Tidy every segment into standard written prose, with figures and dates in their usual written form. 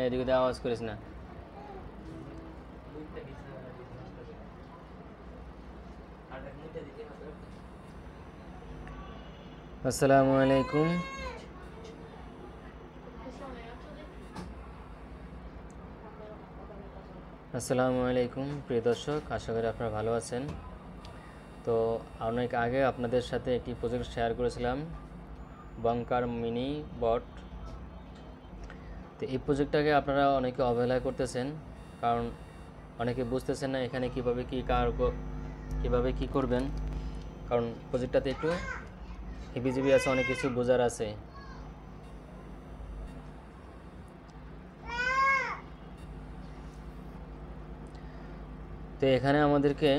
এদিকে আওয়াজ করিস না। আসসালামু আলাইকুম। আসসালামু আলাইকুম প্রিয় দর্শক, আশা করি আপনারা ভালো আছেন। তো অনেক আগে আপনাদের সাথে একটি প্রজেক্ট শেয়ার করেছিলাম, বাংকার মিনি বট। তো এই প্রজেক্টটাকে আপনারা অনেকে অবহেলা করতেছেন, কারণ অনেকে বুঝতেছেন না এখানে কীভাবে কী করবেন, কারণ প্রজেক্টটাতে একটু হিবিজিবি আছে, অনেক কিছু বোঝার আছে। তো এখানে আমাদেরকে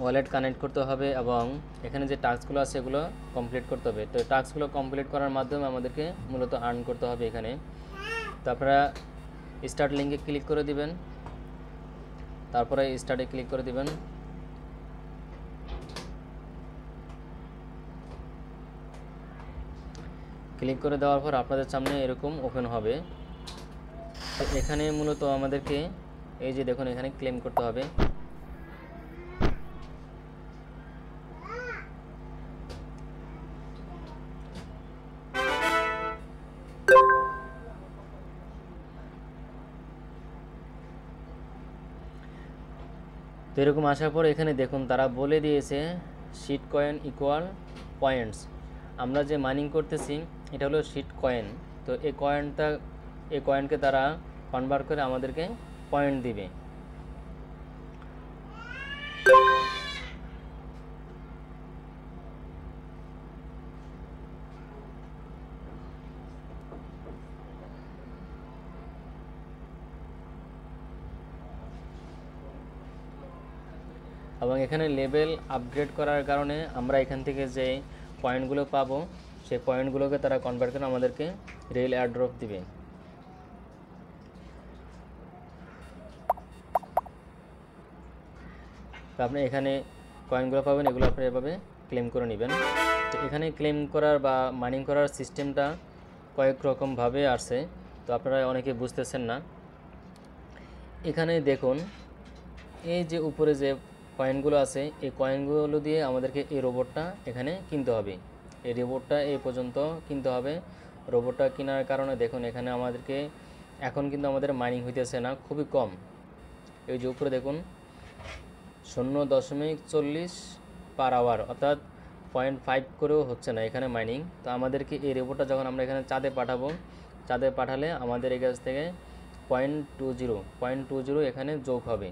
ওয়ালেট কানেক্ট করতে হবে এবং এখানে যে টাস্কগুলো আছে এগুলো কমপ্লিট করতে হবে। তো টাস্কগুলো কমপ্লিট করার মাধ্যমে আমাদেরকে মূলত আর্ন করতে হবে এখানে। তো আপনারা স্টার্ট লিঙ্কে ক্লিক করে দিবেন, তারপরে স্টার্টে ক্লিক করে দিবেন। ক্লিক করে দেওয়ার পর আপনাদের সামনে এরকম ওপেন হবে। তো এখানে মূলত আমাদেরকে এই যে দেখুন এখানে ক্লেম করতে হবে। তো এরকম আসার পর এখানে দেখুন তারা বলে দিয়েছে শিট কয়েন ইকুয়াল পয়েন্টস। আমরা যে মাইনিং করতেছি এটা হলো শিট কয়েন। তো এই কয়েনকে তারা কনভার্ট করে আমাদেরকে পয়েন্ট দিবে। এবং এখানে লেভেল আপগ্রেড করার কারণে আমরা এখান থেকে যে পয়েন্টগুলো পাবো সেই পয়েন্টগুলোকে তারা কনভার্ট করে আমাদেরকে রিয়েল এয়ারড্রপ দিবে। তো আপনি এখানে কয়েনগুলো পাবেন, এগুলো আপনি এভাবে ক্লেম করে নেবেন। তো এখানে ক্লেম করার বা মাইনিং করার সিস্টেমটা কয়েক রকমভাবে আসছে, তো আপনারা অনেকে বুঝতেছেন না। এখানে দেখুন এই যে উপরে যে কয়েনগুলো আছে এই কয়েনগুলো দিয়ে আমাদেরকে এই রোবটটা এখানে কিনতে হবে। এই রোবটটা এই পর্যন্ত কিনতে হবে। রোবটটা কেনার কারণে দেখুন এখানে আমাদেরকে এখন কিন্তু আমাদের মাইনিং হইতেছে না, খুবই কম। এই যে উপরে দেখুন 0.40 পার আওয়ার, অর্থাৎ 0.5 করেও হচ্ছে না এখানে মাইনিং। তো আমাদেরকে এই রোবটটা যখন আমরা এখানে চাঁদে পাঠাবো, চাঁদে পাঠালে আমাদের এই কাছ থেকে 0.20 এখানে যোগ হবে।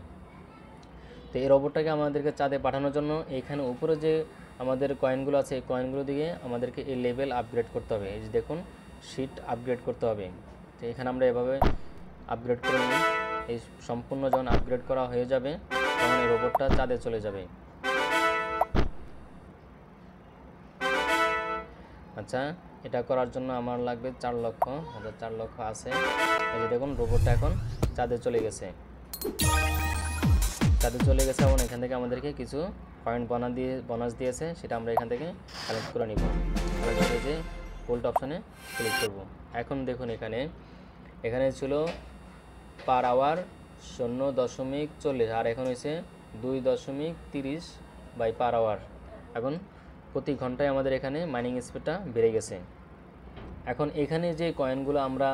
তো এই রোবটটাকে আমাদেরকে চাঁদে পাঠানোর জন্য এইখানে উপরে যে আমাদের কয়েনগুলো আছে এই কয়েনগুলো দিয়ে আমাদেরকে এই লেভেল আপগ্রেড করতে হবে। এই যে দেখুন শিট আপগ্রেড করতে হবে। তো এখানে আমরা এভাবে আপগ্রেড করে নিই। এই সম্পূর্ণ যখন আপগ্রেড করা হয়ে যাবে তখন এই রোবটটা চাঁদে চলে যাবে। আচ্ছা, এটা করার জন্য আমার লাগবে 4 লক্ষ, 4 লক্ষ আছে। এই যে দেখুন রোবটটা এখন চাঁদে চলে গেছে। চাঁদে চলে গেছে এবং এখান থেকে আমাদেরকে কিছু পয়েন্ট বোনাস দিয়েছে, সেটা আমরা এখান থেকে কালেক্ট করে নিব। আমরা যে কোল্ড অপশানে ক্লিক করব। এখন দেখুন এখানে ছিল পার আওয়ার 0.40 আর এখন হয়েছে 2.30 বাই পার আওয়ার। এখন প্রতি ঘন্টায় আমাদের এখানে মাইনিং স্পিডটা বেড়ে গেছে। এখন এখানে যে কয়েনগুলো আমরা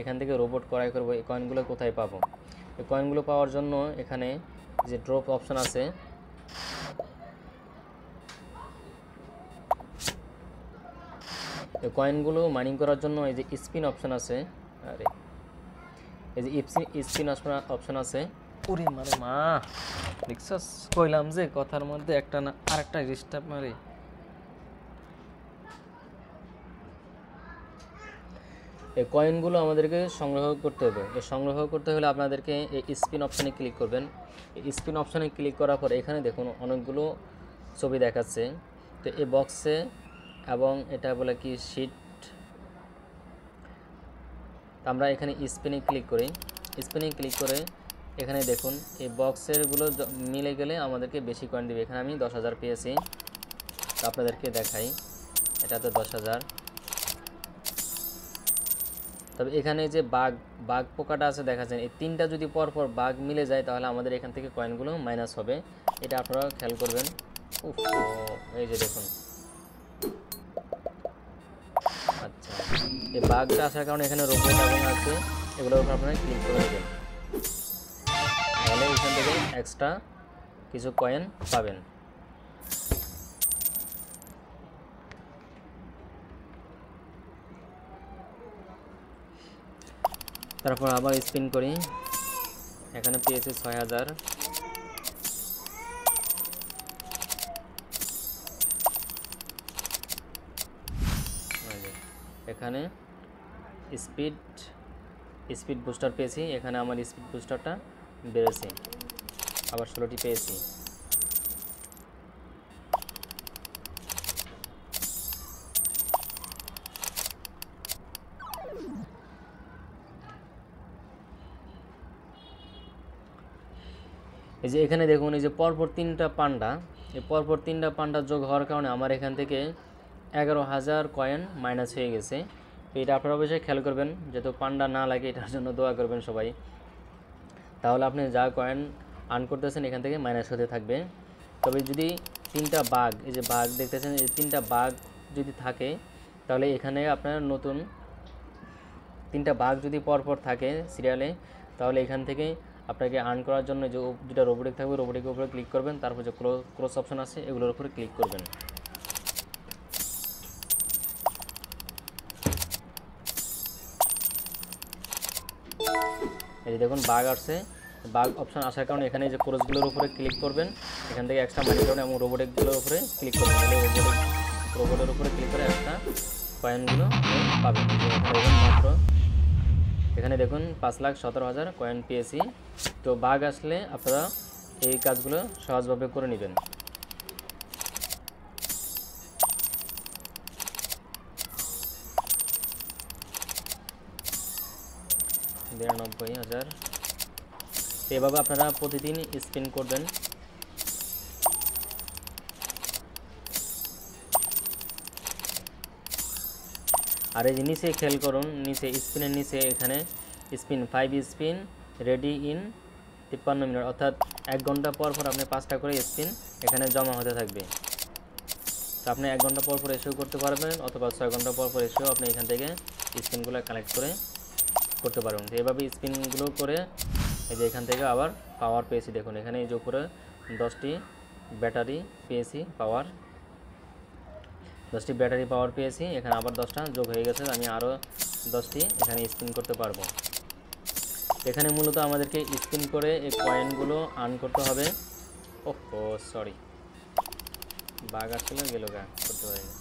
এখান থেকে রোবট ক্রয় করব, এই কয়েনগুলো কোথায় পাবো? এই কয়েনগুলো পাওয়ার জন্য এখানে যে ড্রপ অপশন আছে, এই কয়েনগুলো মাইনিং করার জন্য এই যে স্পিন অপশন আছে, এই যে স্পিন অপশন আছে। ওরে মারে মা, দেখছস কইলাম যে কথার মধ্যে একটা না আরেকটা ডিস্টার্ব মারে। এই কয়েনগুলো আমাদেরকে সংগ্রহ করতে হবে। এই সংগ্রহ করতে হলে আপনাদেরকে এই স্পিন অপশানে ক্লিক করবেন। এই স্পিন অপশানে ক্লিক করার পর এখানে দেখুন অনেকগুলো ছবি দেখাচ্ছে। তো এই বক্সে এবং এটা বলে কি শিট, আমরা এখানে স্পিনে ক্লিক করি। স্পিনে ক্লিক করে এখানে দেখুন এই বক্সেরগুলো মিলে গেলে আমাদেরকে বেশি কয়েন দেবে। এখানে আমি 10,000 পেয়েছি, তো আপনাদেরকে দেখাই। এটাতে 10,000, তবে এখানে যে বাঘ পোকাটা আছে দেখাচ্ছেন, এই তিনটা যদি পরপর বাঘ মিলে যায় তাহলে আমাদের এখান থেকে কয়েনগুলো মাইনাস হবে, এটা আপনারা খেয়াল করবেন। উফ, এই যে দেখুন, আচ্ছা এই বাঘটা আসার কারণে এখানে রোবট এবং আছে, এগুলোর উপর আপনারা ক্লিক করে দেবেন, তাহলে এখান থেকে এক্সট্রা কিছু কয়েন পাবেন। তারপর আবার স্পিন করি, এখানে পেয়েছি 6000। এখানে স্পিড বুস্টার পেয়েছি, এখানে আমার স্পিড বুস্টারটা বেড়েছে, আবার 16টি পেয়েছি। এই যে এখানে দেখুন, এই যে পরপর তিনটা পান্ডা, এই পরপর তিনটা পান্ডা যোগ হওয়ার কারণে আমার এখান থেকে 11,000 কয়েন মাইনাস হয়ে গেছে। তো এটা আপনারা অবশ্যই খেয়াল করবেন, যেহেতু পান্ডা না লাগে এটার জন্য দোয়া করবেন সবাই, তাহলে আপনি যা কয়েন আর্ন করতেছেন এখান থেকে মাইনাস হতে থাকবে। তবে যদি তিনটা বাঘ, এই যে বাঘ দেখতেছেন, এই তিনটা বাঘ যদি থাকে তাহলে এখানে আপনার নতুন তিনটা বাঘ যদি পরপর থাকে সিরিয়ালে, তাহলে এখান থেকে আপনাকে আর্ন করার জন্য যে দুটা রোবোটিক থাকবে, রোবোটিকের উপরে ক্লিক করবেন, তারপর যে ক্রস অপশন আছে এগুলোর উপরে ক্লিক করবেন। এই যে দেখুন বাঘ আসছে, বাঘ অপশন আসার কারণে এখানে যে ক্রসগুলোর উপরে ক্লিক করবেন, এখান থেকে এক্সট্রা মানি করবেন এবং রোবোটিকগুলোর উপরে ক্লিক করবেন, তাহলে রোবটের উপরে ক্লিক করে এক্সট্রা কয়েনগুলো পাবেন। মাত্র এখানে দেখুন 5,17,000 কয়েন পেয়েছি। তো বাঘ আসলে আপনারা এই কাজগুলো সহজভাবে করে নেবেন। $92,000 এভাবে আপনারা প্রতিদিন স্পিন করবেন। আর এই যে নিচে খেয়াল করুন, নিচে স্পিনের নিচে এখানে spin 5 spin ready in 53 minute, অর্থাৎ 1 ঘন্টা পর পর আপনি 5টা করে স্পিন এখানে জমা হতে থাকবে। তো আপনি 1 ঘন্টা পর পর এসেও করতে পারবেন, অথবা 6 ঘন্টা পর পর এসেও আপনি এখান থেকে স্পিনগুলো কালেক্ট করে করতে পারবেন। তো এভাবে স্পিনগুলো করে এই যে এখান থেকে আবার পাওয়ার পেয়েছি, দেখুন এখানে এই যে উপরে 10টি ব্যাটারি পেয়েছি পাওয়ার, 10টি ব্যাটারি পাওয়ার পেয়েছি, এখানে আবার 10টা যোগ হয়ে গেছে, আমি আরও 10টি এখানে স্পিন করতে পারবো। এখানে মূলত আমাদেরকে স্পিন করে এই কয়েনগুলো আর্ন করতে হবে। ওহো সরি, বাঘ আসলে গেল গা, করতে পারিনি।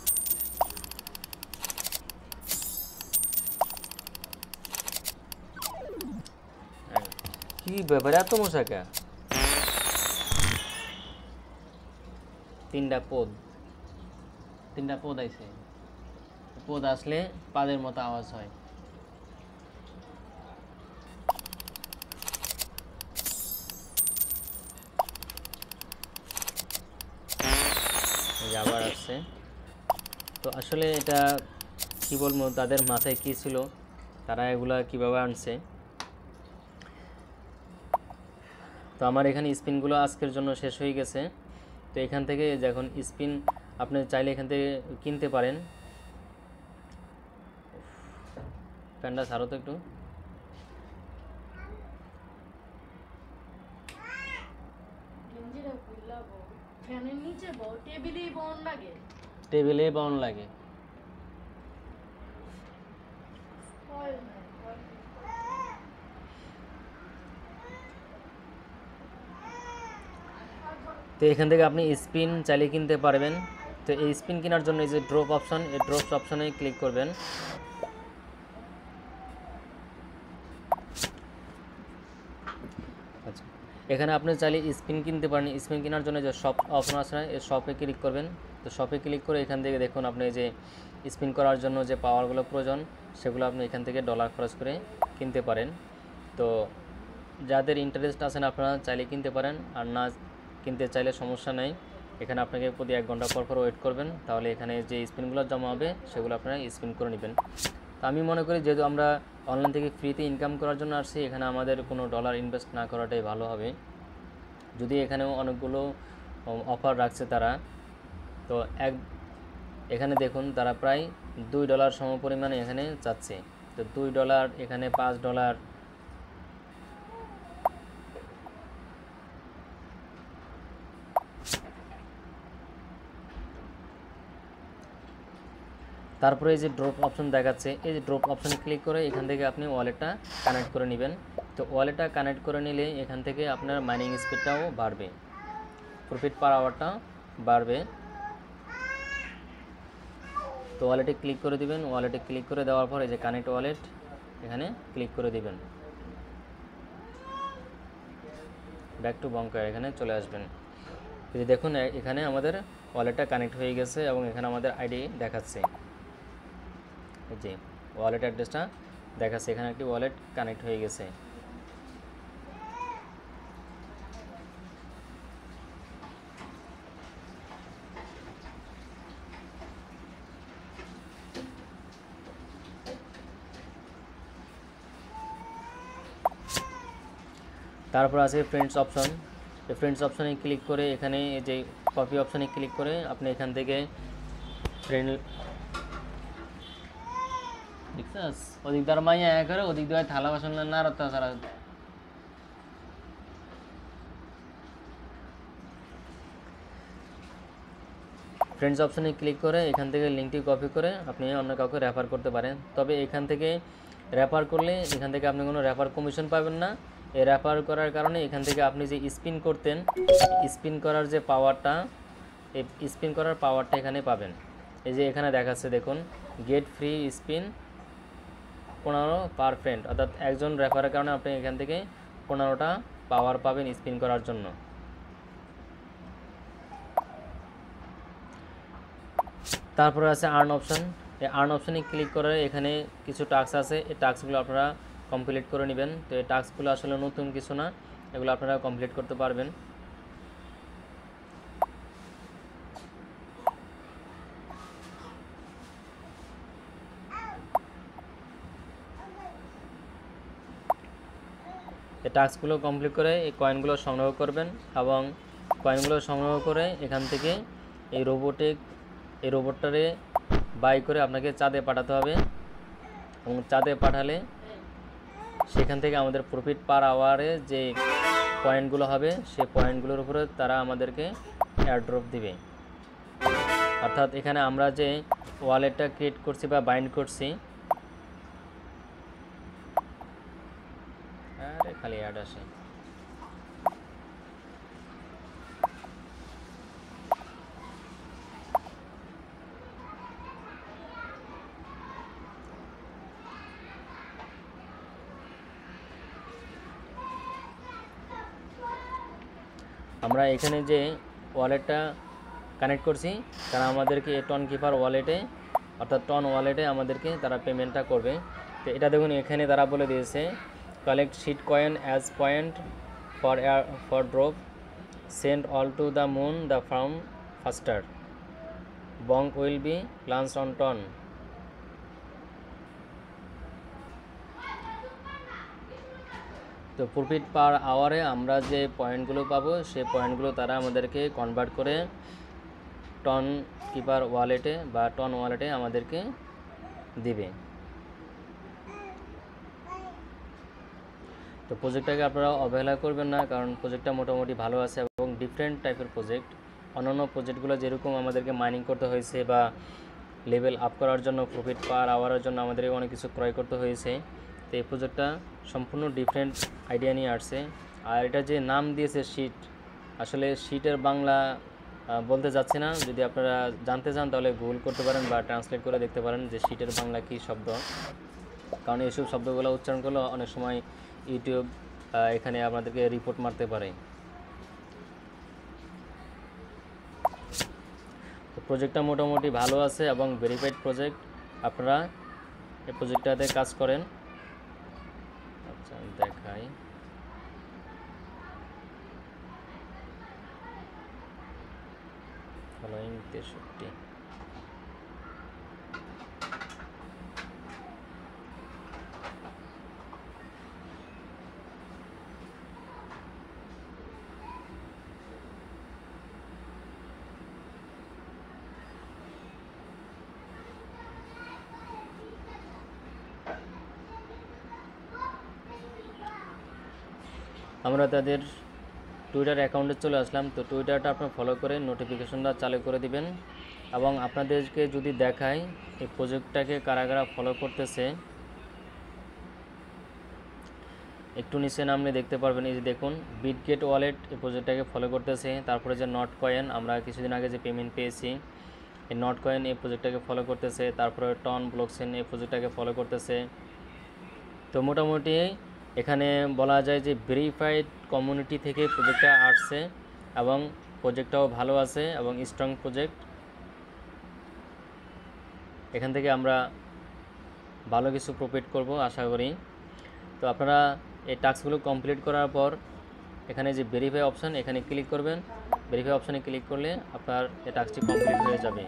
কি ব্যাপার, এত মশাকা, তিনটা পদ আইছে, পদ আসলে পাদের মতো আওয়াজ হয়। আবার আসছে। তো আসলে এটা কি বলবো, তাদের মাথায় কি ছিল, তারা এগুলা কিভাবে আনছে। তো আমার এখানে স্পিনগুলো আজকের জন্য শেষ হয়ে গেছে। তো এখান থেকে যখন স্পিন আপনি চাইলে এখান থেকে কিনতে পারেন। ফ্যানটা ছাড়ো তো একটু। টেবিলেই বাউন লাগে। তো এখান থেকে আপনি স্পিন চালিয়ে কিনতে পারবেন। তো এই স্পিন কেনার জন্য এই যে ড্রপ অপশন, এই ড্রপ অপশনে ক্লিক করবেন। আচ্ছা, এখানে আপনি চাইলে স্পিন কিনতে পারেন। স্পিন কেনার জন্য যে শপ অপশন আছে, এই শপে ক্লিক করবেন। তো শপে ক্লিক করে এখান থেকে দেখুন আপনি যে স্পিন করার জন্য যে পাওয়ারগুলো প্রয়োজন সেগুলো আপনি এখান থেকে ডলার খরচ করে কিনতে পারেন। তো যাদের ইন্টারেস্ট আছেন আপনারা চাইলে কিনতে পারেন, আর না কিনতে চাইলে সমস্যা নেই। এখানে আপনাকে প্রতি 1 ঘন্টা পর পর ওয়েট করবেন, তাহলে এখানে যে স্পিনগুলো জমা হবে সেগুলো আপনারা স্পিন করে নেবেন। তো আমি মনে করি যেহেতু আমরা অনলাইন থেকে ফ্রিতে ইনকাম করার জন্য আসছি, এখানে আমাদের কোনো ডলার ইনভেস্ট না করাটাই ভালো হবে। যদি এখানেও অনেকগুলো অফার রাখছে তারা, তো এখানে দেখুন তারা প্রায় $2 সমপরিমাণে এখানে চাচ্ছে। তো $2, এখানে $5। তারপরে এই যে ড্রপ অপশন দেখাচ্ছে, এই যে ড্রপ অপশনে ক্লিক করে এখান থেকে আপনি ওয়ালেটটা কানেক্ট করে নেবেন। তো ওয়ালেটটা কানেক্ট করে নিলে এখান থেকে আপনার মাইনিং স্পিডটাও বাড়বে, প্রফিট পার আওয়ারটা বাড়বে। তো ওয়ালেটে ক্লিক করে দিবেন। ওয়ালেটে ক্লিক করে দেওয়ার পর এই যে কানেক্ট ওয়ালেট, এখানে ক্লিক করে দিবেন। ব্যাক টু বঙ্কার এখানে চলে আসবেন। এই যে দেখুন এখানে আমাদের ওয়ালেটটা কানেক্ট হয়ে গেছে এবং এখানে আমাদের আইডি দেখাচ্ছে, এই যে ওয়ালেট অ্যাড্রেসটা দেখাচ্ছে, এখানে একটি ওয়ালেট কানেক্ট হয়ে গেছে। তারপর আছে ফ্রেন্ডস অপশন। এই ফ্রেন্ডস অপশনে ক্লিক করে এখানে এই যে কপি অপশনে ক্লিক করে আপনি এখান থেকে ফ্রেন্ড দেখছাস ওদিক দ্বার মাইয়া এক করে ওদিক দিয়ে থালা বাসন না রাখতে সারা। ফ্রেন্ডস অপশনে ক্লিক করে এখান থেকে লিঙ্কটি কপি করে আপনি অন্য কাউকে রেফার করতে পারেন। তবে এখান থেকে রেফার করলে এখান থেকে আপনি কোনো রেফার কমিশন পাবেন না। এই রেফার করার কারণে এখান থেকে আপনি যে স্পিন করতেন, স্পিন করার যে পাওয়ারটা, এই স্পিন করার পাওয়ারটা এখানে পাবেন। এই যে এখানে দেখাচ্ছে দেখুন, গেট ফ্রি স্পিন 15 পার ফ্রেন্ড, অর্থাৎ একজন রেফারের কারণে আপনি এখান থেকে 15টা পাওয়ার পাবেন স্পিন করার জন্য। তারপরে আছে আর্ন অপশন। এই আর্ন অপশনে ক্লিক করে এখানে কিছু টাস্ক আছে, এই টাস্কগুলো আপনারা কমপ্লিট করে নেবেন। তো এই টাস্কগুলো আসলে নতুন কিছু না, এগুলো আপনারা কমপ্লিট করতে পারবেন। এই টাস্কগুলো কমপ্লিট করে এই কয়েনগুলো সংগ্রহ করবেন এবং কয়েনগুলো সংগ্রহ করে এখান থেকে এই রোবটটারে বাই করে আপনাকে চাঁদে পাঠাতে হবে এবং চাঁদে পাঠালে সেখান থেকে আমাদের প্রফিট পার আওয়ারে যে পয়েন্টগুলো হবে সেই পয়েন্টগুলোর উপরে তারা আমাদেরকে এয়ারড্রপ দিবে। অর্থাৎ এখানে আমরা যে ওয়ালেটটা ক্রিয়েট করছি বা বাইন্ড করছি, আরে খালি অ্যাড আসে, আমরা এখানে যে ওয়ালেটটা কানেক্ট করছি তারা আমাদেরকে টন কিপার ওয়ালেটে অর্থাৎ টন ওয়ালেটে আমাদেরকে তারা পেমেন্টটা করবে। তো এটা দেখুন এখানে তারা বলে দিয়েছে collect shit coin as point for drop, send all to the moon the from faster, bonk will be launch on ton. তো প্রফিট পার আওয়ারে আমরা যে পয়েন্টগুলো পাবো সেই পয়েন্টগুলো তারা আমাদেরকে কনভার্ট করে টন কিপার ওয়ালেটে বা টন ওয়ালেটে আমাদেরকে দিবে। তো প্রজেক্টটাকে আপনারা অবহেলা করবেন না, কারণ প্রজেক্টটা মোটামুটি ভালো আছে এবং ডিফারেন্ট টাইপের প্রজেক্ট। অন্যান্য প্রজেক্টগুলো যেরকম আমাদেরকে মাইনিং করতে হয়েছে বা লেভেল আপ করার জন্য প্রফিট পার আওয়ারের জন্য আমাদেরকে অনেক কিছু ক্রয় করতে হয়েছে, তো এই প্রজেক্টটা সম্পূর্ণ ডিফারেন্ট আইডিয়া নিয়ে আসছে। আর এটা যে নাম দিয়েছে শিট, আসলে শিটের বাংলা বলতে যাচ্ছি না, যদি আপনারা জানতে চান তাহলে গুগল করতে পারেন বা ট্রান্সলেট করে দেখতে পারেন যে শিটের বাংলা কী শব্দ, কারণ এইসব শব্দগুলো উচ্চারণ করলে অনেক সময় ইউটিউব এখানে আপনাদেরকে রিপোর্ট মারতে পারে। তো প্রজেক্টটা মোটামুটি ভালো আছে এবং ভেরিফাইড প্রজেক্ট, আপনারা এই প্রজেক্টটাতে কাজ করেন। আচ্ছা দেখাই, ফলোয়িং 63। আমরা তাদের টুইটার অ্যাকাউন্টে চলে আসলাম। তো টুইটারটা আপনার ফলো করে নোটিফিকেশনটা চালু করে দিবেন, এবং আপনাদেরকে যদি দেখায় এই প্রজেক্টটাকে কারা কারা ফলো করতেছে, একটু নিচে নামলে দেখতে পারবেন। এই যে দেখুন, বিটগেট ওয়ালেট এই প্রজেক্টটাকে ফলো করতেছে। তারপরে যে নট কয়েন, আমরা কিছুদিন আগে যে পেমেন্ট পেয়েছি, এই নট কয়েন এই প্রজেক্টটাকে ফলো করতেছে। তারপরে টন ব্লকচেন এই প্রজেক্টটাকে ফলো করতেছে। তো মোটামুটি এখানে বলা যায় যে ভেরিফাইড কমিউনিটি থেকে প্রজেক্টটা আসছে, এবং প্রজেক্টটাও ভালো আছে এবং স্ট্রং প্রজেক্ট। এখান থেকে আমরা ভালো কিছু প্রফিট করব আশা করি। তো আপনারা এই টাস্কগুলো কমপ্লিট করার পর এখানে যে ভেরিফাই অপশান, এখানে ক্লিক করবেন। ভেরিফাই অপশানে ক্লিক করলে আপনার এই টাস্কটি কমপ্লিট হয়ে যাবে।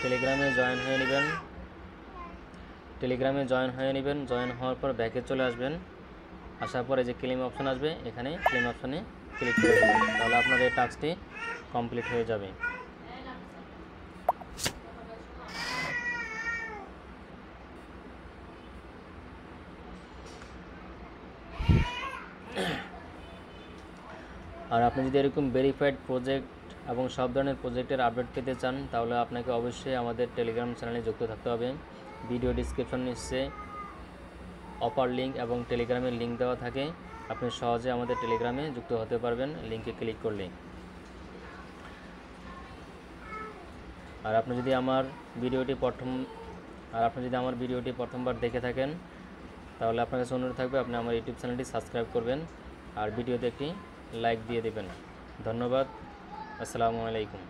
টেলিগ্রামে জয়েন হয়ে নেবেন। জয়েন হওয়ার পর ব্যাকে চলে আসবেন। আসার পরে যে ক্লেম অপশান আসবে, এখানে ক্লেম অপশানে ক্লিক করে দেবেন। তাহলে আপনার এই টাস্কটি কমপ্লিট হয়ে যাবে। আর আপনি যদি এরকম ভেরিফাইড প্রজেক্ট এবং সব ধরনের প্রজেক্টের আপডেট পেতে চান, তাহলে আপনাকে অবশ্যই আমাদের টেলিগ্রাম চ্যানেলে যুক্ত থাকতে হবে। ভিডিও ডিসক্রিপশন নিচে অফার লিঙ্ক এবং টেলিগ্রামের লিঙ্ক দেওয়া থাকে, আপনি সহজে আমাদের টেলিগ্রামে যুক্ত হতে পারবেন লিঙ্কে ক্লিক করলে। আর আপনি যদি আমার ভিডিওটি প্রথমবার দেখে থাকেন, তাহলে আপনার কাছে অনুরোধ থাকবে আপনি আমার ইউটিউব চ্যানেলটি সাবস্ক্রাইব করবেন আর ভিডিওতে একটি লাইক দিয়ে দেবেন। ধন্যবাদ। আসসালামু আলাইকুম।